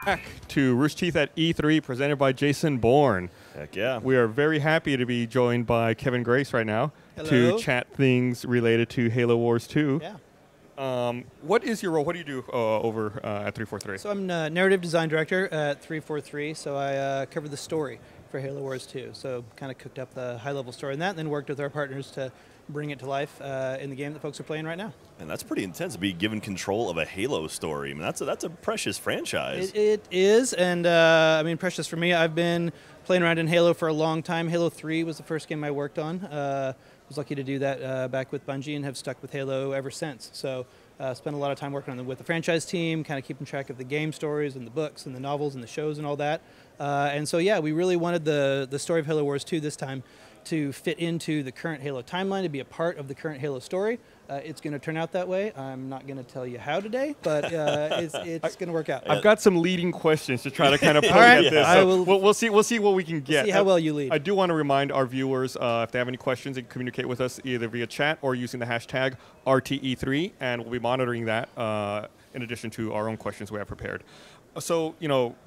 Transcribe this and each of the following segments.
Back to Rooster Teeth at E3, presented by Jason Bourne. Heck yeah. We are very happy to be joined by Kevin Grace right now Hello. to chat things related to Halo Wars 2. Yeah. What is your role? What do you do over at 343? So I'm narrative design director at 343, so I covered the story for Halo Wars 2. So kind of cooked up the high-level story in that, and then worked with our partners to bring it to life in the game that folks are playing right now. And that's pretty intense to be given control of a Halo story. I mean, that's a precious franchise. It is, and I mean, precious for me. I've been playing around in Halo for a long time. Halo 3 was the first game I worked on. Was lucky to do that back with Bungie and have stuck with Halo ever since. So spent a lot of time working on them with the franchise team, kind of keeping track of the game stories and the books and the novels and the shows and all that. And so, yeah, we really wanted the story of Halo Wars 2 this time to fit into the current Halo timeline, to be a part of the current Halo story. It's going to turn out that way. I'm not going to tell you how today, but it's going to work out. I've got some leading questions to try to kind of poke All right. at this. I So will- we'll see what we can get. See how well you lead. I do want to remind our viewers if they have any questions, they can communicate with us either via chat or using the hashtag RTE3, and we'll be monitoring that in addition to our own questions we have prepared. So,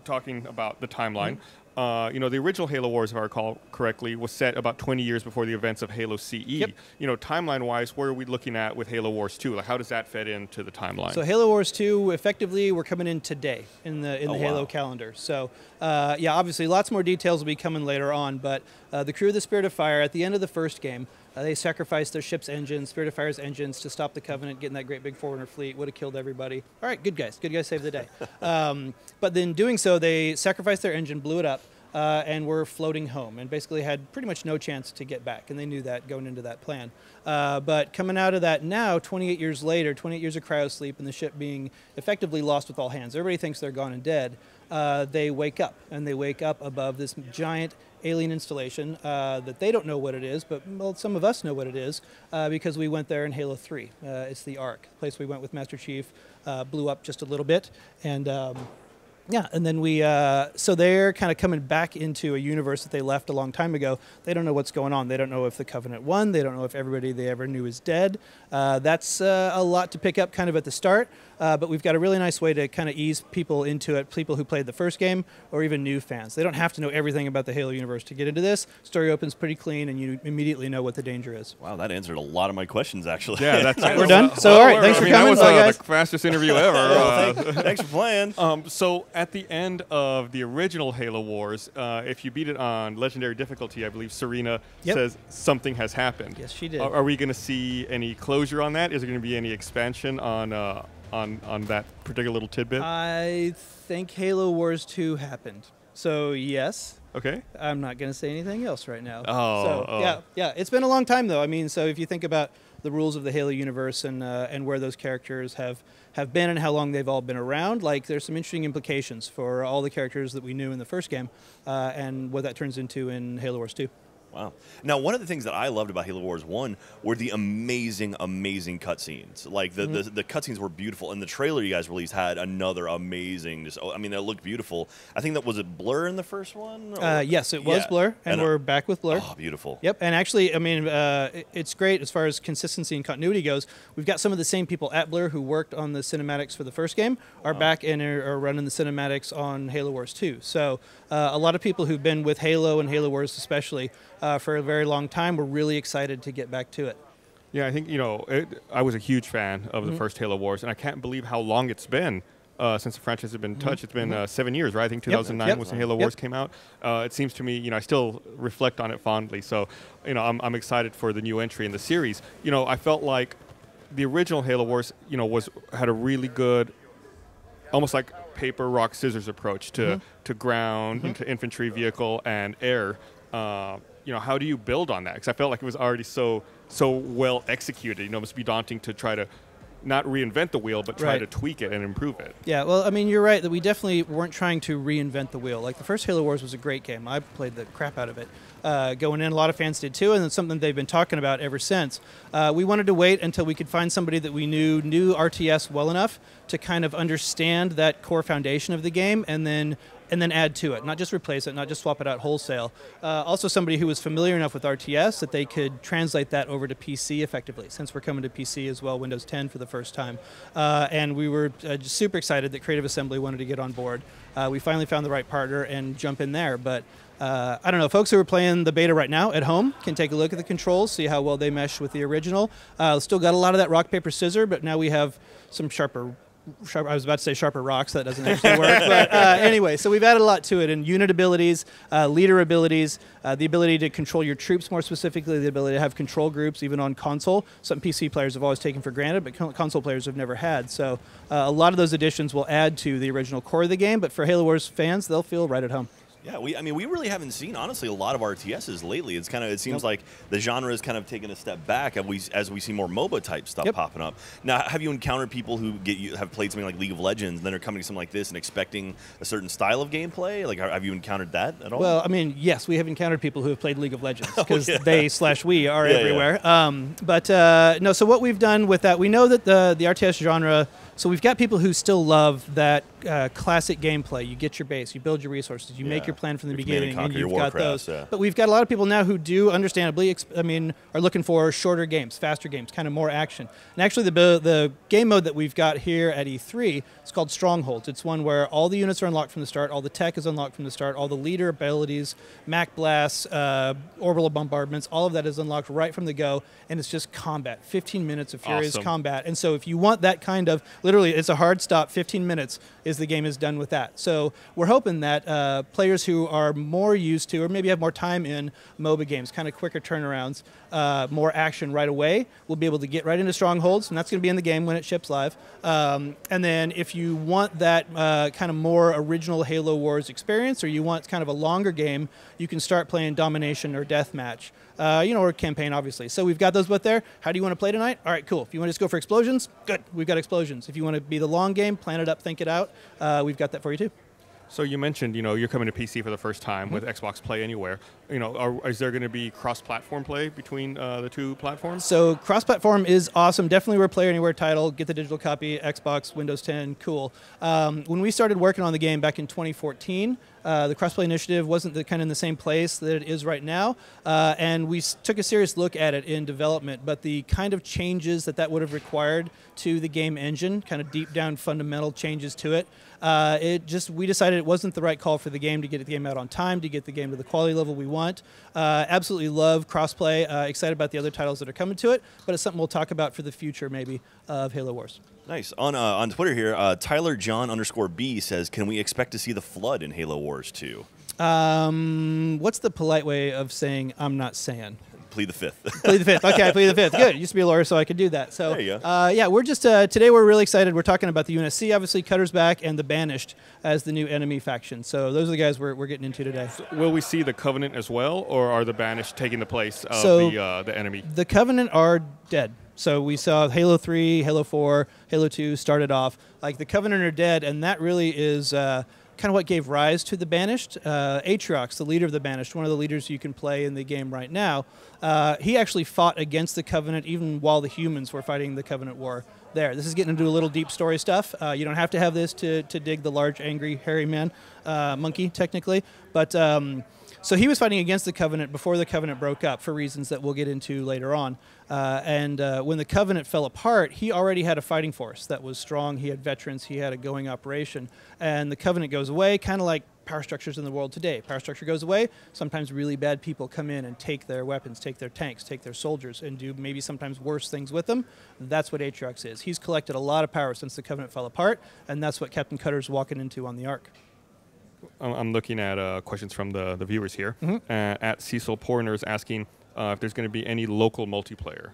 talking about the timeline, the original Halo Wars, if I recall correctly, was set about 20 years before the events of Halo CE. Yep. Timeline-wise, where are we looking at with Halo Wars 2? Like, how does that fit into the timeline? So Halo Wars 2, effectively, we're coming in today in the Halo wow. calendar. So, obviously, lots more details will be coming later on. But the crew of the Spirit of Fire, at the end of the first game, they sacrificed their ship's engines, Spirit of Fire's engines, to stop the Covenant getting that great big Forerunner fleet. Would have killed everybody. All right, good guys. Good guys saved the day. But then doing so, they sacrificed their engine, blew it up, and were floating home, and basically had pretty much no chance to get back. And they knew that going into that plan. But coming out of that now, 28 years later, 28 years of cryosleep, and the ship being effectively lost with all hands. Everybody thinks they're gone and dead. They wake up, and they wake up above this giant alien installation that they don't know what it is, but some of us know what it is because we went there in Halo 3. It's the Ark, the place we went with Master Chief, blew up just a little bit, and and then so they're kind of coming back into a universe that they left a long time ago. They don't know what's going on. They don't know if the Covenant won. They don't know if everybody they ever knew is dead. That's a lot to pick up kind of at the start, but we've got a really nice way to kind of ease people into it, people who played the first game or even new fans. They don't have to know everything about the Halo universe to get into this. Story opens pretty clean, and you immediately know what the danger is. Wow, that answered a lot of my questions, actually. Yeah, that's We're done? So, all right, thanks for coming. That was Bye, guys. the fastest interview ever. Thanks for playing. So at the end of the original Halo Wars, if you beat it on Legendary difficulty, I believe Serena Yep. says something has happened. Yes, she did. Are we going to see any closure on that? Is there going to be any expansion on that particular little tidbit? I think Halo Wars 2 happened. So, yes. Okay. I'm not going to say anything else right now. Oh. Yeah. It's been a long time, though. I mean, so if you think about the rules of the Halo universe and where those characters have been and how long they've all been around, like there's some interesting implications for all the characters that we knew in the first game and what that turns into in Halo Wars 2. Wow. Now, one of the things that I loved about Halo Wars 1 were the amazing cutscenes. Like, the cutscenes were beautiful, and the trailer you guys released had another amazing, it looked beautiful. I think that, was it Blur in the first one? Yes, it was Yeah. Blur, and we're back with Blur. Oh, beautiful. Yep, and actually, I mean, it's great as far as consistency and continuity goes. We've got some of the same people at Blur who worked on the cinematics for the first game are back and are running the cinematics on Halo Wars 2. So a lot of people who've been with Halo and Halo Wars especially for a very long time were really excited to get back to it. Yeah, I think, I was a huge fan of the first Halo Wars, and I can't believe how long it's been since the franchise has been touched. It's been 7 years, right? I think 2009 was when Halo Wars came out. It seems to me, I still reflect on it fondly. So, I'm excited for the new entry in the series. I felt like the original Halo Wars, had a really good, almost like paper, rock, scissors approach to ground, to infantry, vehicle, and air. How do you build on that? Because I felt like it was already so well executed. It must be daunting to try to not reinvent the wheel, but try to tweak it and improve it. Yeah, well, I mean, you're right that we definitely weren't trying to reinvent the wheel. Like, the first Halo Wars was a great game. I played the crap out of it. Going in, a lot of fans did too, and it's something they've been talking about ever since. We wanted to wait until we could find somebody that we knew RTS well enough to kind of understand that core foundation of the game, and then and then add to it, not just replace it, not just swap it out wholesale. Also somebody who was familiar enough with RTS that they could translate that over to PC effectively, since we're coming to PC as well, Windows 10 for the first time. And we were just super excited that Creative Assembly wanted to get on board. We finally found the right partner and jump in there, but I don't know, folks who are playing the beta right now at home can take a look at the controls, see how well they mesh with the original. Still got a lot of that rock, paper, scissors, but now we have some sharper, I was about to say sharper rocks, that doesn't actually work. But anyway, so we've added a lot to it in unit abilities, leader abilities, the ability to control your troops more specifically, the ability to have control groups even on console. Something PC players have always taken for granted, but console players have never had. So a lot of those additions will add to the original core of the game, but for Halo Wars fans, they'll feel right at home. Yeah, I mean, we really haven't seen, honestly, a lot of RTSs lately. It's kind of, it seems like the genre is kind of taking a step back as we see more MOBA type stuff popping up. Now, have you encountered people who have played something like League of Legends, and then are coming to something like this and expecting a certain style of gameplay? Like, have you encountered that at all? Well, I mean, yes, we have encountered people who have played League of Legends because they/we are everywhere. Yeah. No, so what we've done with that, we know that the RTS genre. So we've got people who still love that classic gameplay. You get your base, you build your resources, you make your plan from the beginning, and you've got those. Yeah. But we've got a lot of people now who do, understandably, are looking for shorter games, faster games, kind of more action. And actually, the game mode that we've got here at E3 is called Strongholds. It's one where all the units are unlocked from the start, all the tech is unlocked from the start, all the leader abilities, Mac blasts, orbital bombardments, all of that is unlocked right from the go, and it's just combat, 15 minutes of furious combat. And so if you want that kind of, literally, it's a hard stop, 15 minutes is the game is done with that. So we're hoping that players who are more used to, or maybe have more time in MOBA games, kind of quicker turnarounds, more action right away, will be able to get right into Strongholds, and that's going to be in the game when it ships live. And then if you want that kind of more original Halo Wars experience, or you want kind of a longer game, you can start playing Domination or Deathmatch. Or campaign, obviously. So we've got those both there. How do you want to play tonight? All right, cool. If you want to just go for explosions, good. We've got explosions. If you want to be the long game, plan it up, think it out, we've got that for you too. So you mentioned, you're coming to PC for the first time with Xbox Play Anywhere. Is there going to be cross-platform play between the two platforms? So cross-platform is awesome. Definitely we're a Play Anywhere title. Get the digital copy, Xbox, Windows 10, cool. When we started working on the game back in 2014, the Crossplay initiative wasn't kind of in the same place that it is right now, and we took a serious look at it in development, but the kind of changes that would have required to the game engine, kind of deep down fundamental changes to it, we decided it wasn't the right call for the game to get the game out on time, to get the game to the quality level we want. Absolutely love crossplay, excited about the other titles that are coming to it, but it's something we'll talk about for the future maybe of Halo Wars. Nice. On Twitter here, Tyler John _B says, can we expect to see the Flood in Halo Wars 2? What's the polite way of saying I'm not saying? Plead the fifth. Plead the fifth. Okay, I plead the fifth. Good. Used to be a lawyer, so I could do that. So, there you go. Yeah, we're just today we're really excited. We're talking about the UNSC, obviously, Cutter's back, and the Banished as the new enemy faction. So those are the guys we're getting into today. So will we see the Covenant as well, or are the Banished taking the place of the enemy? The Covenant are dead. So we saw Halo 3, Halo 4, Halo 2 started off. Like, the Covenant are dead, and that really is kind of what gave rise to the Banished. Atriox, the leader of the Banished, one of the leaders you can play in the game right now, he actually fought against the Covenant even while the humans were fighting the Covenant war there. This is getting into a little deep story stuff. You don't have to have this to dig the large, angry, hairy man, monkey, technically. But so he was fighting against the Covenant before the Covenant broke up for reasons that we'll get into later on. And when the Covenant fell apart, he already had a fighting force that was strong. He had veterans. He had a going operation. And the Covenant goes away, kind of like power structures in the world today. Power structure goes away. Sometimes really bad people come in and take their weapons, take their tanks, take their soldiers, and do maybe sometimes worse things with them. That's what Atriox is. He's collected a lot of power since the Covenant fell apart, and that's what Captain Cutter's walking into on the Ark. I'm looking at questions from the viewers here. At Cecil Porner is asking if there's going to be any local multiplayer.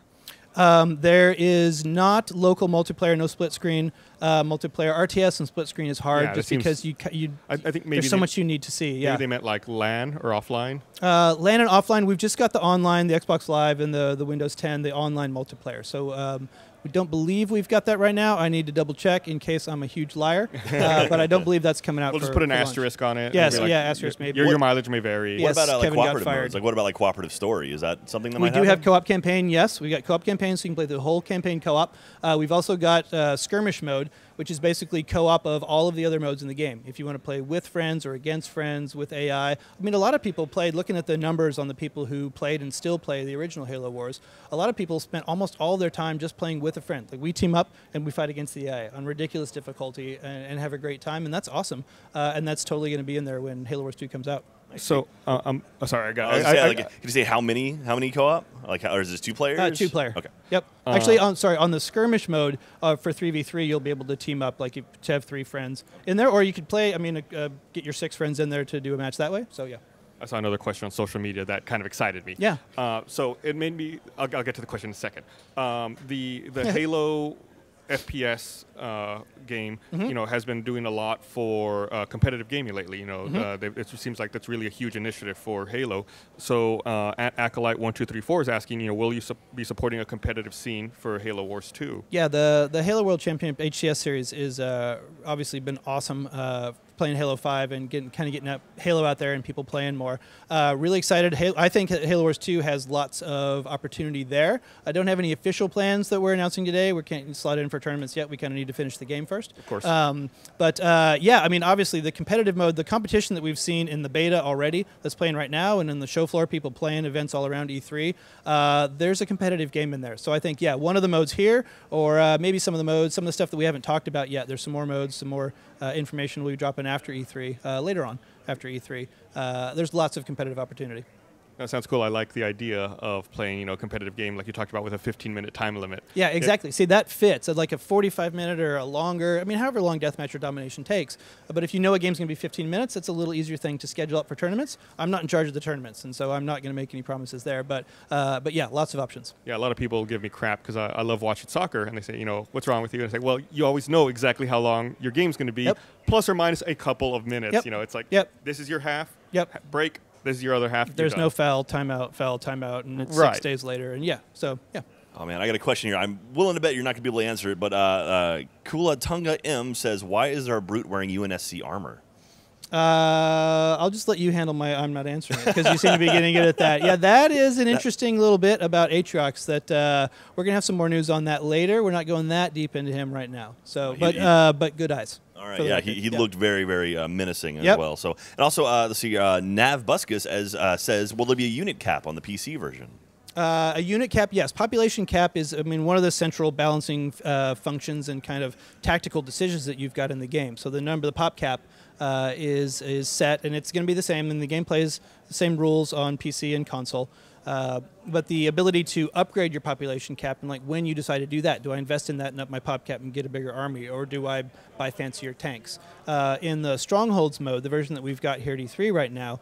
There is not local multiplayer, no split screen multiplayer. RTS and split screen is hard just because I think maybe there's so much you need to see. Maybe they meant like LAN or offline. LAN and offline. We've just got the online, the Xbox Live, and the Windows 10, the online multiplayer. So we don't believe we've got that right now. I need to double check in case I'm a huge liar, but I don't believe that's coming out. We'll just put an asterisk on it. Yes, asterisk maybe. Your mileage may vary. What about like cooperative modes? Like, what about like cooperative story? Is that something that we do have co-op campaign? Yes, we got co-op campaign, so you can play the whole campaign co-op. We've also got skirmish mode, which is basically co-op of all of the other modes in the game. If you want to play with friends or against friends, with AI. I mean, a lot of people played, looking at the numbers on the people who played and still play the original Halo Wars, a lot of people spent almost all their time just playing with a friend. Like, we team up and we fight against the AI on ridiculous difficulty and have a great time, and that's awesome. And that's totally going to be in there when Halo Wars 2 comes out. So, sorry, I got it. Can you say how many co-op? Like, or is this 2 players? 2 player. Okay. Yep. Actually, on the skirmish mode for 3v3, you'll be able to team up, like, to have 3 friends in there, or you could play. I mean, get your 6 friends in there to do a match that way. So yeah. I saw another question on social media that kind of excited me. Yeah. So it made me. I'll get to the question in a second. The Halo FPS game, has been doing a lot for competitive gaming lately. It seems like that's really a huge initiative for Halo. So at Acolyte1234 is asking, will you be supporting a competitive scene for Halo Wars 2? Yeah, the Halo World Champion HCS series is obviously been awesome. Playing Halo 5 and getting Halo out there and people playing more. Really excited. I think Halo Wars 2 has lots of opportunity there. I don't have any official plans that we're announcing today. We can't slot in for tournaments yet. We kind of need to finish the game first. Of course. Yeah, I mean, obviously the competitive mode, the competition that we've seen in the beta already that's playing right now, and in the show floor, people playing events all around E3, there's a competitive game in there. So I think, yeah, one of the modes here, or maybe some of the modes, some of the stuff that we haven't talked about yet. There's some more modes, some more information we'll be dropping after E3, later on after E3. There's lots of competitive opportunity. That sounds cool. I like the idea of playing, a competitive game like you talked about with a 15-minute time limit. Yeah, exactly. See, that fits. Like a 45-minute or a longer, I mean, however long Deathmatch or Domination takes. But if you know a game's going to be 15 minutes, it's a little easier thing to schedule up for tournaments. I'm not in charge of the tournaments, and so I'm not going to make any promises there. But yeah, lots of options. Yeah, a lot of people give me crap because I love watching soccer, and they say, what's wrong with you? And I say, well, you always know exactly how long your game's going to be, plus or minus a couple of minutes. It's like, this is your half, break. This is your other half. There's no foul, timeout, and it's 6 days later. And yeah. Oh, man, I got a question here. I'm willing to bet you're not going to be able to answer it, but Kula Tunga M says, why is our Brute wearing UNSC armor? I'll just let you handle I'm not answering it, because you seem to be getting good at that. Yeah, that is an interesting little bit about Atriox that we're going to have some more news on that later. We're not going that deep into him right now. So, but good eyes. All right, yeah, he looked very, very menacing as well. So, and also, let's see, Nav Buscus says, will there be a unit cap on the PC version? A unit cap, yes. Population cap is, one of the central balancing functions and kind of tactical decisions that you've got in the game. So the pop cap is set, and it's going to be the same, and the game plays the same rules on PC and console. But the ability to upgrade your population cap, and like when you decide to do that, do I invest in that and up my pop cap and get a bigger army, or do I buy fancier tanks? In the Strongholds mode, the version that we've got here at E3 right now,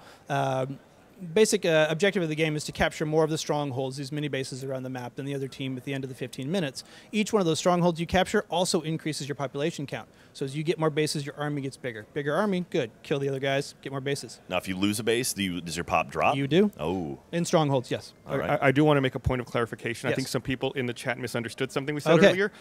basic objective of the game is to capture more of the strongholds, these mini bases around the map, than the other team at the end of the 15 minutes. Each one of those strongholds you capture also increases your population count. So as you get more bases, your army gets bigger. Bigger army, good. Kill the other guys, get more bases. Now, if you lose a base, does your pop drop? You do. Oh. In strongholds, yes. All right. I do want to make a point of clarification. Yes. I think some people in the chat misunderstood something we said earlier.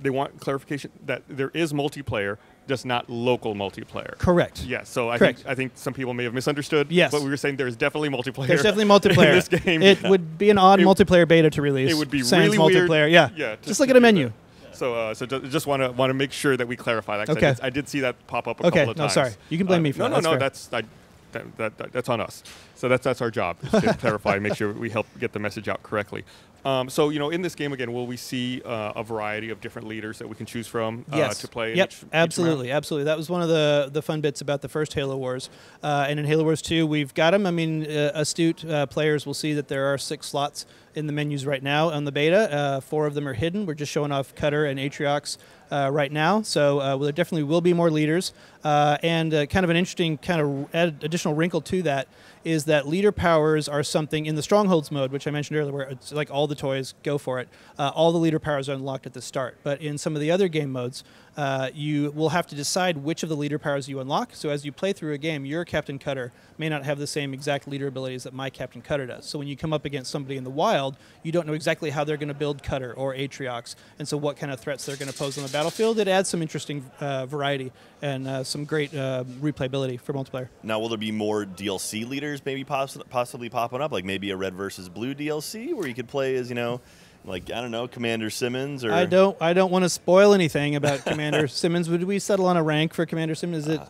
They want clarification that there is multiplayer, just not local multiplayer. Correct. Yes. So I think some people may have misunderstood. Yes. But we were saying there's definitely multiplayer. There's definitely multiplayer in this game. It would be an odd multiplayer beta to release. It would be Sans really multiplayer. weird. Yeah. Just look at a menu. So just want to make sure that we clarify that. Okay. I did see that pop up a couple of times. No, sorry. You can blame me for that. No, that's on us. So that's our job, is to clarify and make sure we help get the message out correctly. So, in this game, again, will we see a variety of different leaders that we can choose from to play? Yep, absolutely. That was one of the fun bits about the first Halo Wars. And in Halo Wars 2, we've got them. Astute players will see that there are 6 slots in the menus right now on the beta. 4 of them are hidden. We're just showing off Cutter and Atriox right now. So there definitely will be more leaders. And kind of an interesting additional wrinkle to that is that leader powers are something in the Strongholds mode, which I mentioned earlier, where it's like all the toys, go for it. All the leader powers are unlocked at the start. But in some of the other game modes, you will have to decide which of the leader powers you unlock. So as you play through a game, your Captain Cutter may not have the same exact leader abilities that my Captain Cutter does. So when you come up against somebody in the wild, you don't know exactly how they're going to build Cutter or Atriox, and so what kind of threats they're going to pose on the battlefield. It adds some interesting variety and some great replayability for multiplayer. Now, will there be more DLC leaders maybe possibly popping up, like maybe a red versus blue DLC where you could play as, Like, I don't know, Commander Simmons? Or I don't want to spoil anything about Commander Simmons. Would we settle on a rank for Commander Simmons? Is it?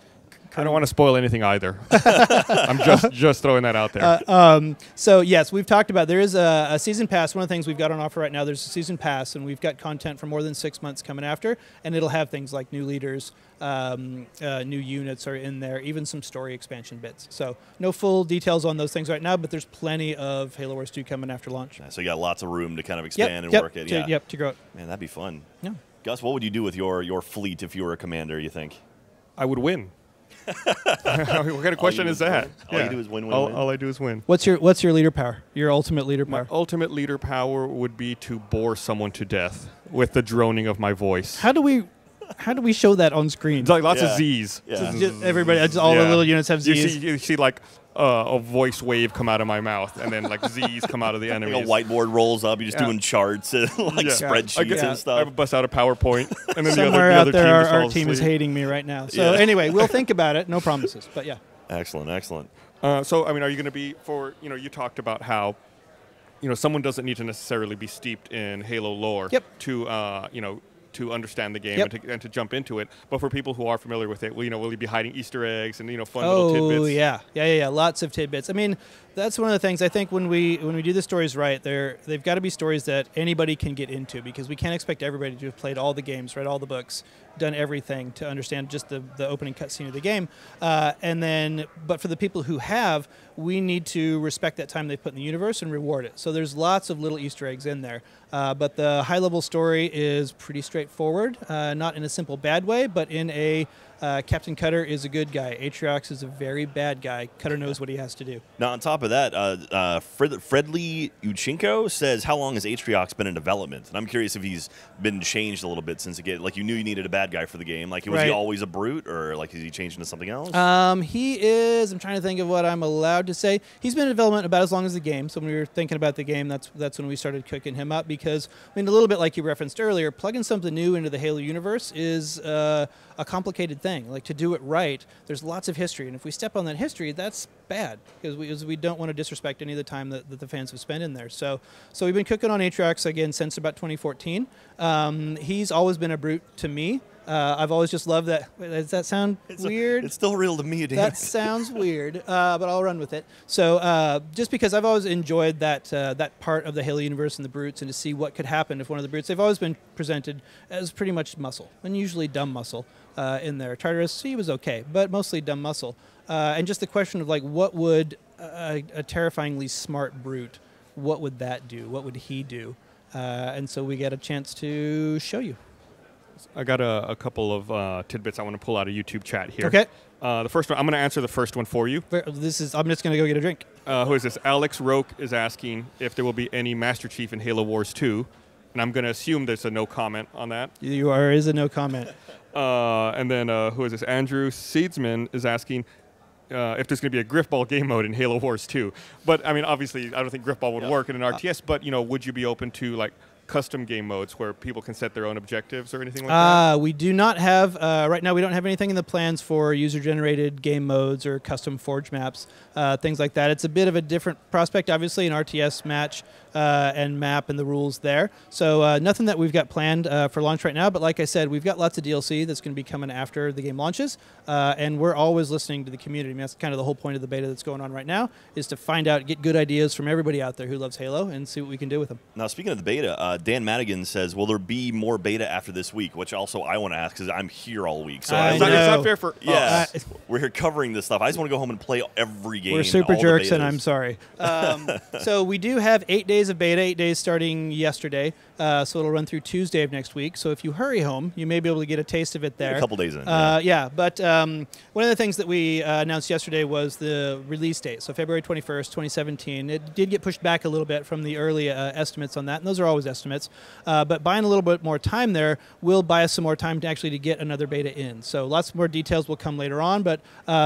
I don't want to spoil anything either. I'm just throwing that out there. So yes, we've talked about there is a season pass. One of the things we've got on offer right now, there's a season pass, and we've got content for more than 6 months coming after, and it'll have things like new leaders, new units are in there, even some story expansion bits. So no full details on those things right now, but there's plenty of Halo Wars 2 coming after launch. So you got lots of room to kind of expand and work it. To grow it. Man, that'd be fun. Yeah. Gus, what would you do with your fleet if you were a commander, you think? I would win. What kind of question is that? All you do is win, win, win. All I do is win. What's your leader power? Your ultimate leader power? My ultimate leader power would be to bore someone to death with the droning of my voice. How do we show that on screen? It's like lots of Z's. Yeah. Everybody, all the little units have Z's. You see like a voice wave come out of my mouth, and then like Z's come out of the enemies. Like a whiteboard rolls up, you're just doing charts and like spreadsheets and stuff. I bust out a PowerPoint, and then Somewhere the out other there, team our team is hating me right now. So anyway, we'll think about it. No promises, but yeah. Excellent. So I mean, are you going to be you talked about how someone doesn't need to necessarily be steeped in Halo lore to understand the game and to jump into it. But for people who are familiar with it, will you be hiding Easter eggs and fun little tidbits? Oh yeah, lots of tidbits. I mean, that's one of the things I think when we do the stories right, they've got to be stories that anybody can get into, because we can't expect everybody to have played all the games, read all the books, done everything to understand just the opening cutscene of the game. But for the people who have, we need to respect that time they've put in the universe and reward it. So there's lots of little Easter eggs in there. But the high-level story is pretty straightforward, not in a simple bad way, but in a Captain Cutter is a good guy. Atriox is a very bad guy. Cutter knows what he has to do. Now, on top of that, Fredly Uchinko says, how long has Atriox been in development? And I'm curious if he's been changed a little bit since like you knew you needed a bad guy for the game. Like, was he always a brute, or like is he changed into something else? He is. I'm trying to think of what I'm allowed to say. He's been in development about as long as the game. So when we were thinking about the game, that's when we started cooking him up, because I mean, a little bit like you referenced earlier, plugging something new into the Halo universe is a complicated thing. Like, to do it right, there's lots of history, and if we step on that history, that's bad, because we don't want to disrespect any of the time that the fans have spent in there. So we've been cooking on Atriox again since about 2014. He's always been a brute to me. I've always just loved that. Does that sound weird? It's still real to me, Dan. That sounds weird, but I'll run with it. So just because I've always enjoyed that part of the Halo universe and the brutes, and to see what could happen if one of the brutes, they've always been presented as pretty much muscle, and usually dumb muscle in there. Tartarus, he was okay, but mostly dumb muscle. And just the question of, like, what would a terrifyingly smart brute, what would that do? What would he do? And so we get a chance to show you. I got a couple of tidbits I want to pull out of YouTube chat here. Okay. The first one, I'm going to answer the first one for you. I'm just going to go get a drink. Who is this? Alex Roke is asking if there will be any Master Chief in Halo Wars 2. And I'm going to assume there's a no comment on that. Is a no comment. And then who is this? Andrew Seedsman is asking if there's going to be a Griffball game mode in Halo Wars 2. But, I mean, obviously, I don't think Griffball would work in an RTS. But, would you be open to, like, custom game modes where people can set their own objectives or anything like that? We do not have, right now we don't have anything in the plans for user-generated game modes or custom forge maps, things like that. It's a bit of a different prospect, obviously, an RTS match and map and the rules there. So nothing that we've got planned for launch right now, but like I said, we've got lots of DLC that's going to be coming after the game launches, and we're always listening to the community. I mean, that's kind of the whole point of the beta that's going on right now, is to find out, get good ideas from everybody out there who loves Halo, and see what we can do with them. Now, speaking of the beta, Dan Madigan says, will there be more beta after this week? Which also I want to ask, because I'm here all week. So I it's not fair for us. We're here covering this stuff. I just want to go home and play every game. We're super jerks, and I'm sorry. So we do have 8 days of beta, 8 days starting yesterday. So it'll run through Tuesday of next week. So if you hurry home, you may be able to get a taste of it there. A couple days in. But one of the things that we announced yesterday was the release date. So February 21st, 2017. It did get pushed back a little bit from the early estimates on that, and those are always estimates. But buying a little bit more time there will buy us some more time to get another beta in. So lots more details will come later on, but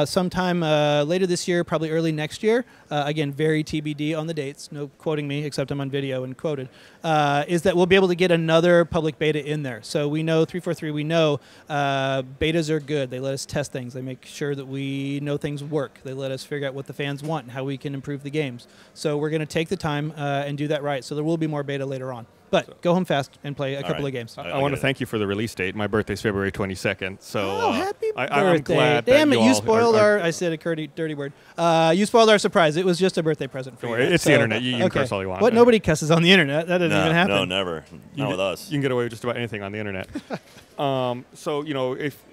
sometime later this year, probably early next year, again, very TBD on the dates, no quoting me, except I'm on video and quoted, is that we'll be able to get another public beta in there. So we know, 343, we know betas are good. They let us test things. They make sure that we know things work. They let us figure out what the fans want and how we can improve the games. So we're going to take the time and do that right. So there will be more beta later on. But go home fast and play a couple right. of games. I want to thank you for the release date. My birthday's February 22nd, so Oh, happy birthday! I'm glad Damn that it, you you all spoiled are, our. I said a dirty word. You spoiled our surprise. It was just a birthday present for Don't you. worry, it's the internet. You can curse all you want. What? Nobody cusses on the internet. That doesn't even happen. No, never. Not with us. You can get away with just about anything on the internet. So if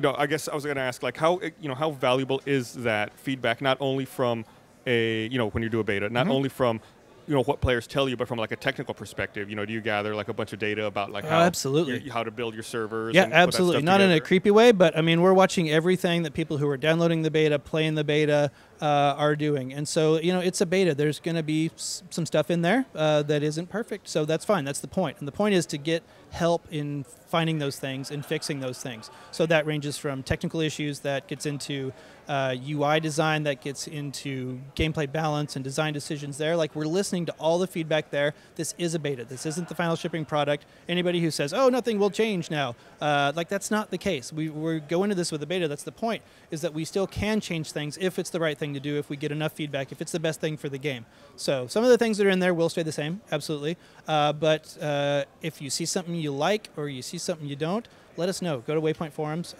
I guess I was going to ask, like, how how valuable is that feedback? Not only from when you do a beta, not only from what players tell you, but from like a technical perspective, do you gather like a bunch of data about like how absolutely how to build your servers? Yeah, and put that absolutely. stuff Not in a together? creepy way, but I mean, we're watching everything that people who are downloading the beta, playing the beta, are doing. And so, it's a beta. There's going to be some stuff in there that isn't perfect. So that's fine. That's the point. And the point is to get help in finding those things and fixing those things. So that ranges from technical issues that gets into UI design, that gets into gameplay balance and design decisions there. Like, we're listening to all the feedback there. This is a beta. This isn't the final shipping product. Anybody who says, oh, nothing will change now, that's not the case. We're going into this with a beta. That's the point, is that we still can change things if it's the right thing to do, if we get enough feedback, if it's the best thing for the game. So some of the things that are in there will stay the same, absolutely. But if you see something you like or you see something you don't, let us know. Go to Waypoint Forums,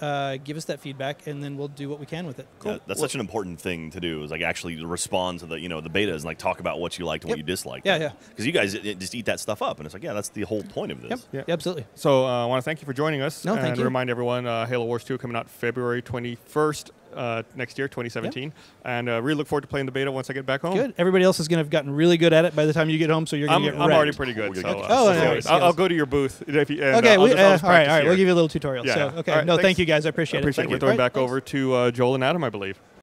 give us that feedback, and then we'll do what we can with it. Cool. Yeah, that's such an important thing to do, is like actually respond to the the betas and like talk about what you liked and what you disliked. Yeah. Because you guys just eat that stuff up, and it's like, that's the whole point of this. Yep, absolutely. So I want to thank you for joining us. No, thank and you. remind everyone, Halo Wars 2 coming out February 21st next year, 2017. And really look forward to playing the beta once I get back home. Good. Everybody else is going to have gotten really good at it by the time you get home, so you're going to get I'm wrecked. already pretty good. So, nice. I'll go to your booth. If you, and, Okay, I'll just all right. practice We'll here. give you a little tutorial. Yeah. So, okay. All right, no, thanks. thank you guys. I appreciate it. We're throwing back over to Joel and Adam, I believe.